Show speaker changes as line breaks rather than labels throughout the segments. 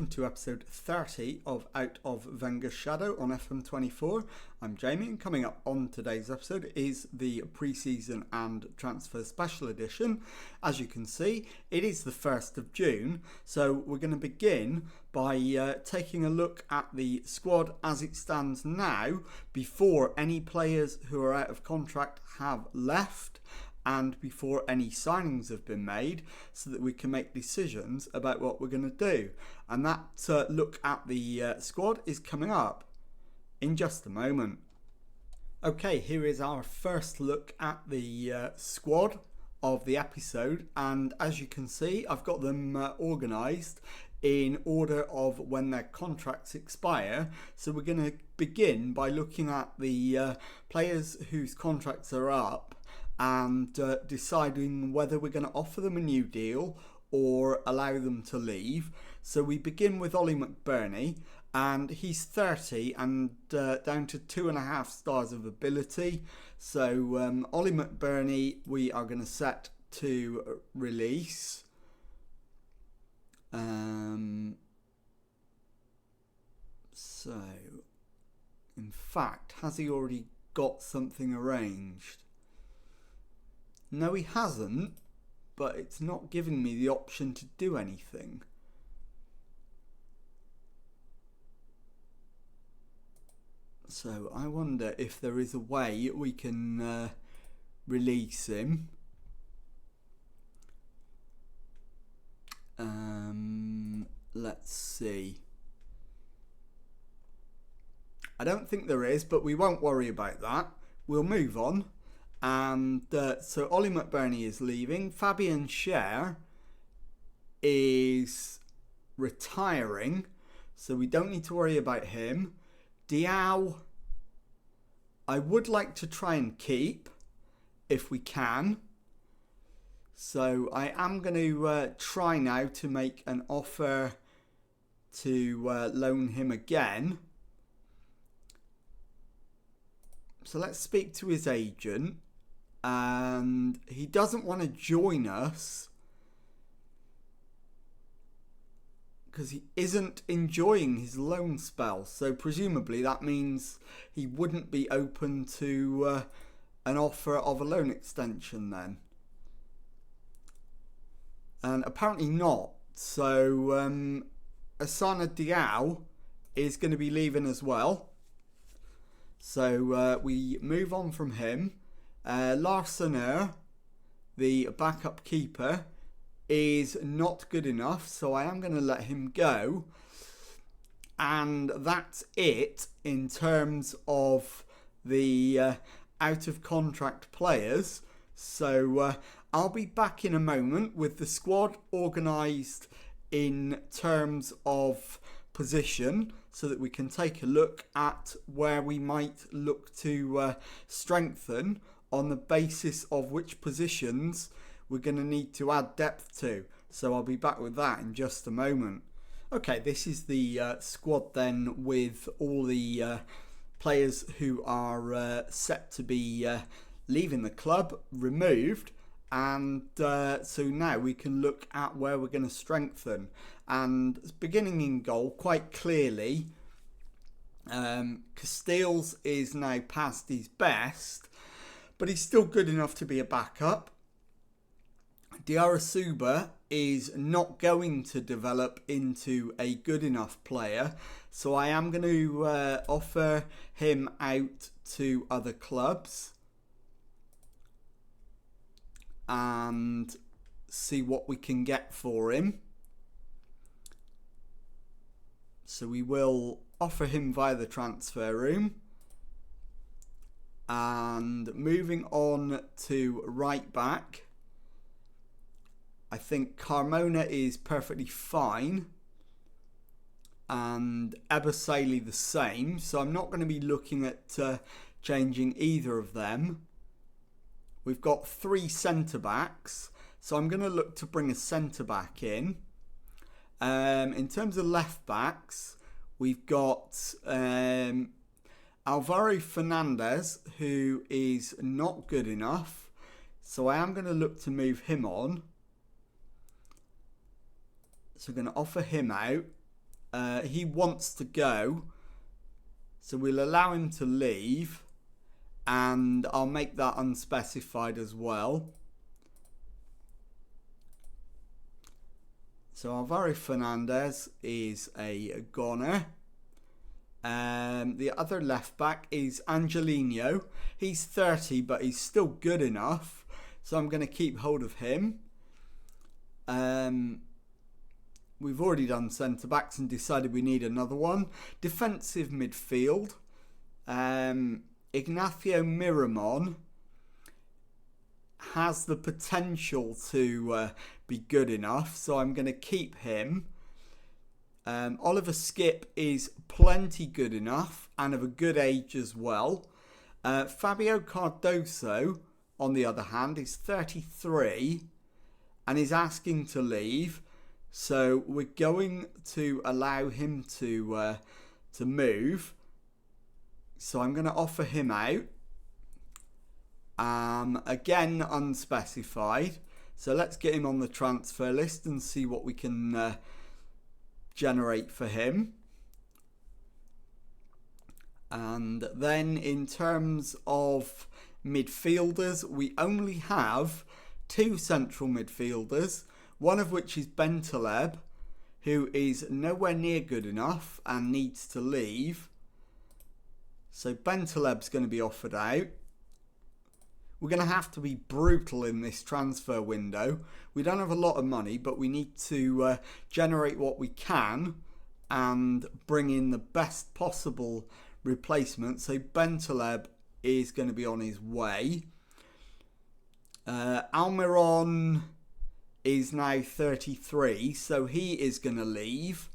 welcome to episode 30 of Out of Wenger's Shadow on FM24. I'm Jamie, and coming up on today's episode is the pre-season and transfer special edition. As you can see, it is the 1st of June, so we're going to begin by taking a look at the squad as it stands now, before any players who are out of contract have left, and before any signings have been made, so that we can make decisions about what we're going to do. And that look at the squad is coming up in just a moment. Okay, here is our first look at the squad of the episode, and as you can see, I've got them organised in order of when their contracts expire. So we're going to begin by looking at the players whose contracts are up, and deciding whether we're going to offer them a new deal or allow them to leave. So we begin with Ollie McBurnie, and he's 30 and down to 2.5 stars of ability. So Ollie McBurnie we are going to set to release. So in fact, has he already got something arranged? No, he hasn't, but it's not giving me the option to do anything. So I wonder if there is a way we can release him. Let's see. I don't think there is, but we won't worry about that. We'll move on. And so Ollie McBurnie is leaving. Fabian Schär is retiring, so we don't need to worry about him. Diao, I would like to try and keep if we can. So I am going to try now to make an offer to loan him again. So let's speak to his agent. And he doesn't want to join us because he isn't enjoying his loan spell. So presumably that means he wouldn't be open to an offer of a loan extension then. And apparently not. So Asana Diao is going to be leaving as well. So we move on from him. Larsener, the backup keeper, is not good enough, so I am going to let him go. And that's it in terms of the out of contract players. So I'll be back in a moment with the squad organised in terms of position, so that we can take a look at where we might look to strengthen on the basis of which positions we're going to need to add depth to. So I'll be back with that in just a moment. Okay, this is the squad then, with all the players who are set to be leaving the club removed. And so now we can look at where we're going to strengthen. And beginning in goal, quite clearly, Casteels is now past his best, but he's still good enough to be a backup. Diarasuba is not going to develop into a good enough player, so I am going to offer him out to other clubs and see what we can get for him. So we will offer him via the transfer room. And moving on to right back, I think Carmona is perfectly fine, and Ebosele the same, so I'm not going to be looking at changing either of them. We've got 3 centre backs, so I'm going to look to bring a centre back in. In terms of left backs, we've got Alvaro Fernandez, who is not good enough, so I am going to look to move him on. So we're going to offer him out. he wants to go, so we'll allow him to leave, and I'll make that unspecified as well. So Alvaro Fernandez is a goner. The other left back is Angelino. He's 30, but he's still good enough, so I'm going to keep hold of him. We've already done centre backs and decided we need another one. Defensive midfield. Ignacio Miramon has the potential to be good enough, so I'm going to keep him. Oliver Skip is plenty good enough and of a good age as well. Fabio Cardoso, on the other hand, is 33 and is asking to leave. So we're going to allow him to move. So I'm going to offer him out. Again, unspecified. So let's get him on the transfer list and see what we can generate for him. And then in terms of midfielders, we only have 2 central midfielders, one of which is Bentaleb, who is nowhere near good enough and needs to leave. So Bentaleb's going to be offered out. We're going to have to be brutal in this transfer window. We don't have a lot of money, but we need to generate what we can and bring in the best possible replacement. So Bentaleb is going to be on his way. Almiron is now 33, so he is going to leave.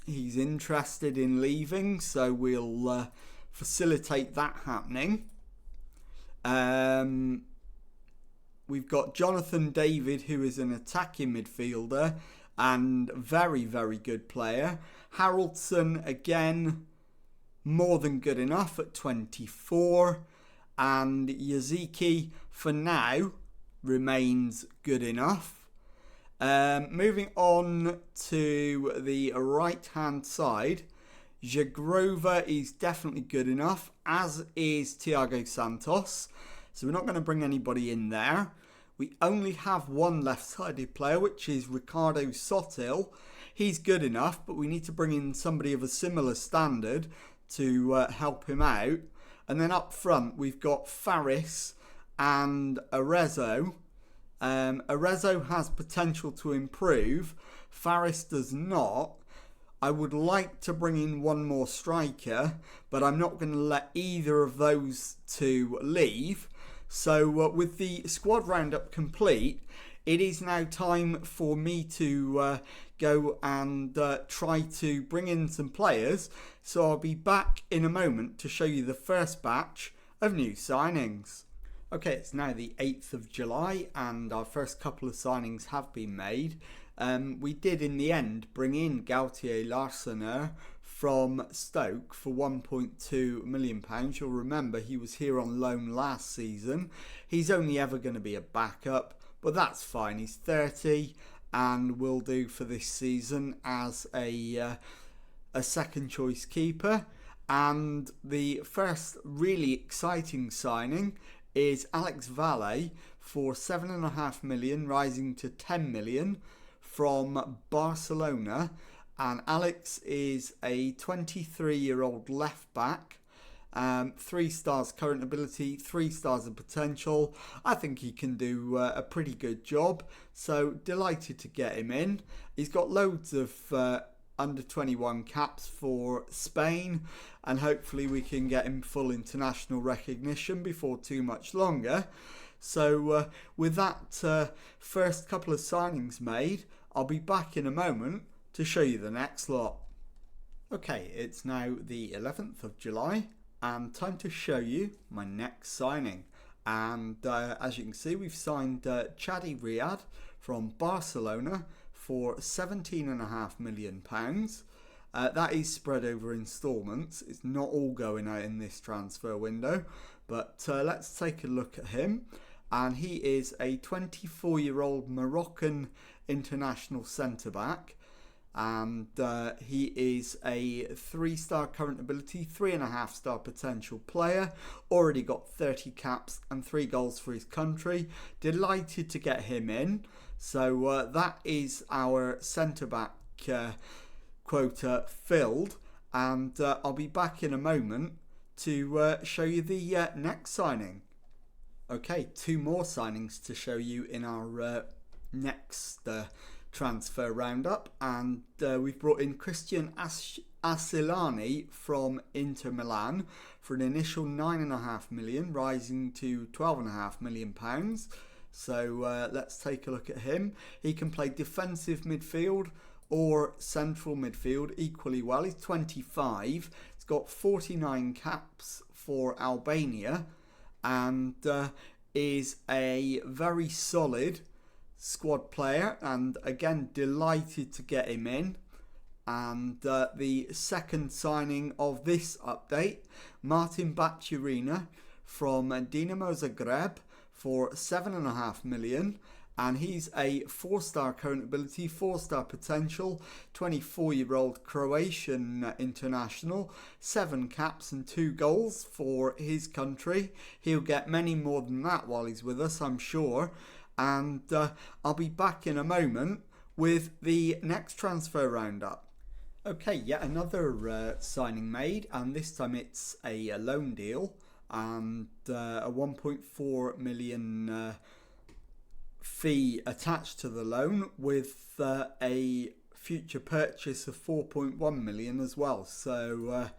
He's interested in leaving, so we'll facilitate that happening. We've got Jonathan David, who is an attacking midfielder and very, very good player. Haraldson, again, more than good enough at 24. And Yaziki, for now, remains good enough. Moving on to the right-hand side, Jagrova is definitely good enough, as is Thiago Santos. So we're not going to bring anybody in there. We only have one left-sided player, which is Ricardo Sotil. He's good enough, but we need to bring in somebody of a similar standard to help him out. And then up front, we've got Faris and Arezzo. Arezzo has potential to improve. Faris does not. I would like to bring in one more striker, but I'm not going to let either of those two leave. So with the squad roundup complete, it is now time for me to go and try to bring in some players. So I'll be back in a moment to show you the first batch of new signings. Okay, it's now the 8th of July and our first couple of signings have been made. We did in the end bring in Gautier Larsener from Stoke for £1.2 million. You'll remember he was here on loan last season. He's only ever going to be a backup, but that's fine. He's 30 and will do for this season as a second choice keeper. And the first really exciting signing is Alex Valle for £7.5 million, rising to £10 million from Barcelona. And Alex is a 23-year-old left back. 3 stars current ability, 3 stars of potential. I think he can do a pretty good job. So delighted to get him in. He's got loads of under 21 caps for Spain, and hopefully we can get him full international recognition before too much longer. So with that first couple of signings made, I'll be back in a moment to show you the next lot. Okay, it's now the 11th of July and time to show you my next signing. And as you can see, we've signed Chadi Riyad from Barcelona for £17.5 million. That is spread over instalments. It's not all going out in this transfer window, but let's take a look at him. and he is a 24-year-old Moroccan international centre-back. And he is a 3-star current ability, 3.5-star potential player. Already got 30 caps and 3 goals for his country. Delighted to get him in. So that is our centre-back quota filled. And I'll be back in a moment to show you the next signing. Okay, 2 more signings to show you in our next transfer roundup, and we've brought in Christian Asilani from Inter Milan for an initial £9.5 million, rising to £12.5 million. So let's take a look at him. He can play defensive midfield or central midfield equally well. He's 25. He's got 49 caps for Albania, and is a very solid squad player, and again delighted to get him in. And the second signing of this update, Martin Baturina from Dinamo Zagreb for £7.5 million, and he's a 4-star current ability, 4-star potential, 24-year-old Croatian international, 7 caps and 2 goals for his country. He'll get many more than that while he's with us, I'm sure. And I'll be back in a moment with the next transfer roundup. Okay, yet another signing made, and this time it's a loan deal, and a 1.4 million fee attached to the loan, with a future purchase of 4.1 million as well. So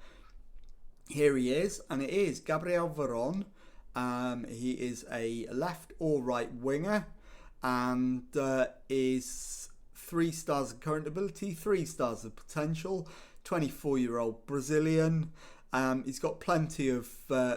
here he is, and it is Gabriel Veron. He is a left or right winger, and is 3 stars of current ability, 3 stars of potential, 24-year-old Brazilian. He's got plenty of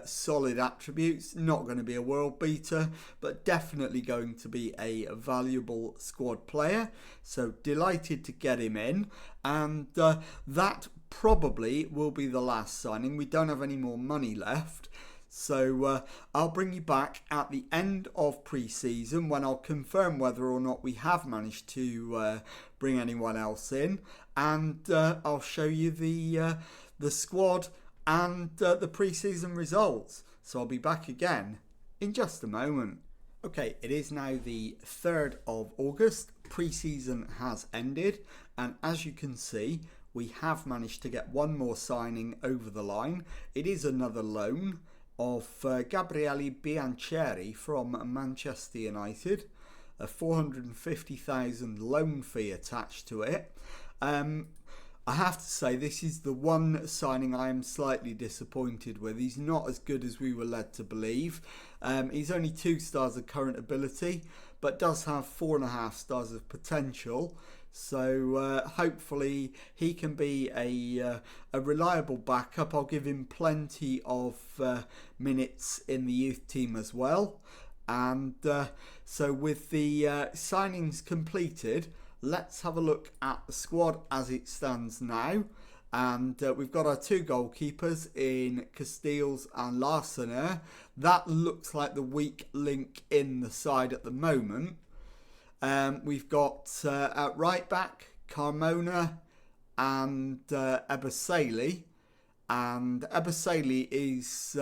solid attributes, not going to be a world beater, but definitely going to be a valuable squad player. So delighted to get him in, and that probably will be the last signing. We don't have any more money left. So I'll bring you back at the end of pre-season when I'll confirm whether or not we have managed to bring anyone else in, and I'll show you the squad and the pre-season results. So I'll be back again in just a moment. Okay, it is now the 3rd of August. Pre-season has ended, and as you can see, we have managed to get one more signing over the line. It is another loan of Gabriele Biancheri from Manchester United, a 450,000 loan fee attached to it. I have to say, this is the one signing I am slightly disappointed with. He's not as good as we were led to believe. He's only 2 stars of current ability, but does have 4.5 stars of potential. So hopefully he can be a reliable backup. I'll give him plenty of minutes in the youth team as well. And so with the signings completed, let's have a look at the squad as it stands now. And we've got our 2 goalkeepers in Castells and Larsener. That looks like the weak link in the side at the moment. We've got at right back Carmona and Ebaseli, and Ebaseli is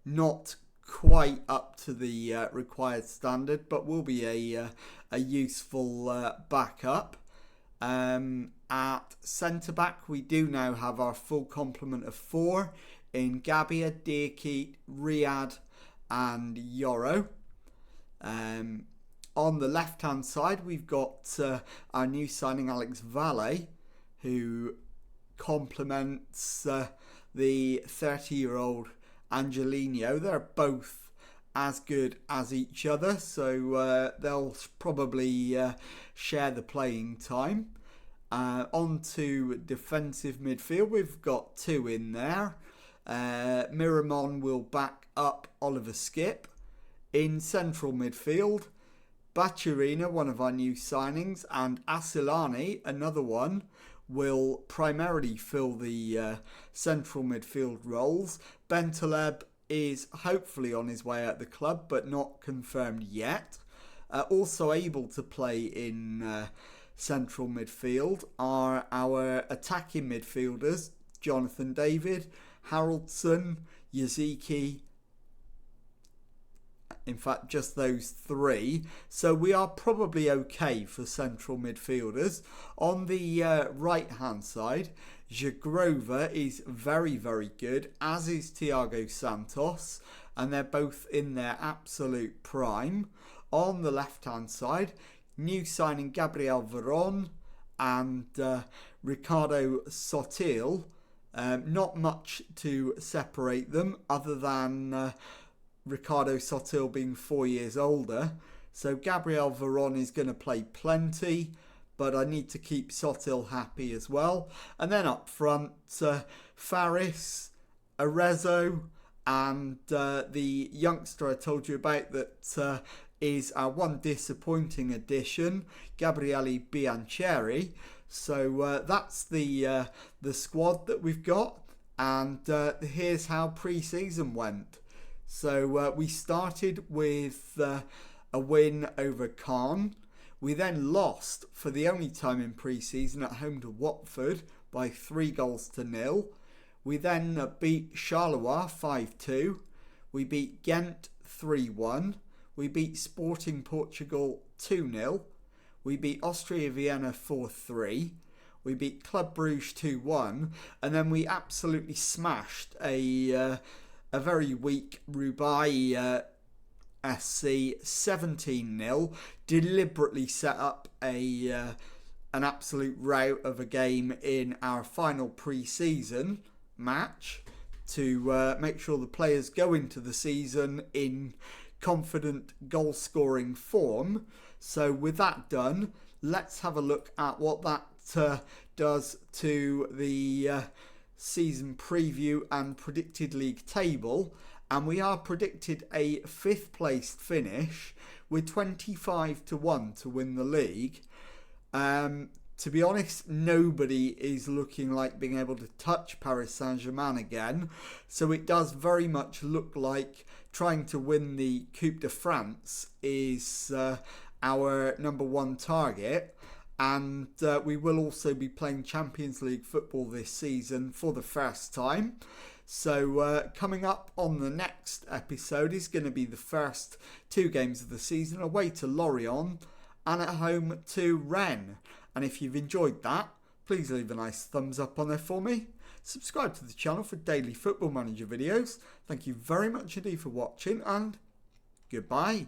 not quite up to the required standard, but will be a useful backup. At centre back, we do now have our full complement of 4 in Gabia, Dirkit, Riyad and Yoro. On the left-hand side, we've got our new signing, Alex Valle, who complements the 30-year-old Angelino. They're both as good as each other, so they'll probably share the playing time. On to defensive midfield, we've got 2 in there. Miramon will back up Oliver Skip. In central midfield, Baturina, one of our new signings, and Asilani, another one, will primarily fill the central midfield roles. Bentaleb is hopefully on his way at the club, but not confirmed yet. Also able to play in central midfield are our attacking midfielders, Jonathan David, Haraldson, Yaziki. In fact, just those three. So we are probably okay for central midfielders. On the right-hand side, Jagrova is very, very good, as is Thiago Santos, and they're both in their absolute prime. On the left-hand side, new signing Gabriel Veron and Ricardo Sotil. Not much to separate them other than Ricardo Sotil being 4 years older. So Gabriel Veron is going to play plenty, but I need to keep Sotil happy as well. And then up front, Faris, Arezzo, and the youngster I told you about that is our one disappointing addition, Gabriele Biancheri. So that's the squad that we've got, and here's how pre-season went. So we started with a win over Caen. We then lost for the only time in pre-season at home to Watford by 3-0. We then beat Charleroi 5-2. We beat Ghent 3-1. We beat Sporting Portugal 2-0. We beat Austria Vienna 4-3. We beat Club Brugge 2-1. And then we absolutely smashed a very weak Roubaix SC 17-0. Deliberately set up an absolute rout of a game in our final pre-season match to make sure the players go into the season in confident goal-scoring form. So with that done, let's have a look at what that does to the season preview and predicted league table. And we are predicted a 5th placed finish with 25-1 to win the league. To be honest, nobody is looking like being able to touch Paris Saint-Germain again. So it does very much look like trying to win the Coupe de France is our number one target. And we will also be playing Champions League football this season for the first time. So coming up on the next episode is going to be the first 2 games of the season, away to Lorient and at home to Rennes. And if you've enjoyed that, please leave a nice thumbs up on there for me. Subscribe to the channel for daily Football Manager videos. Thank you very much indeed for watching, and goodbye.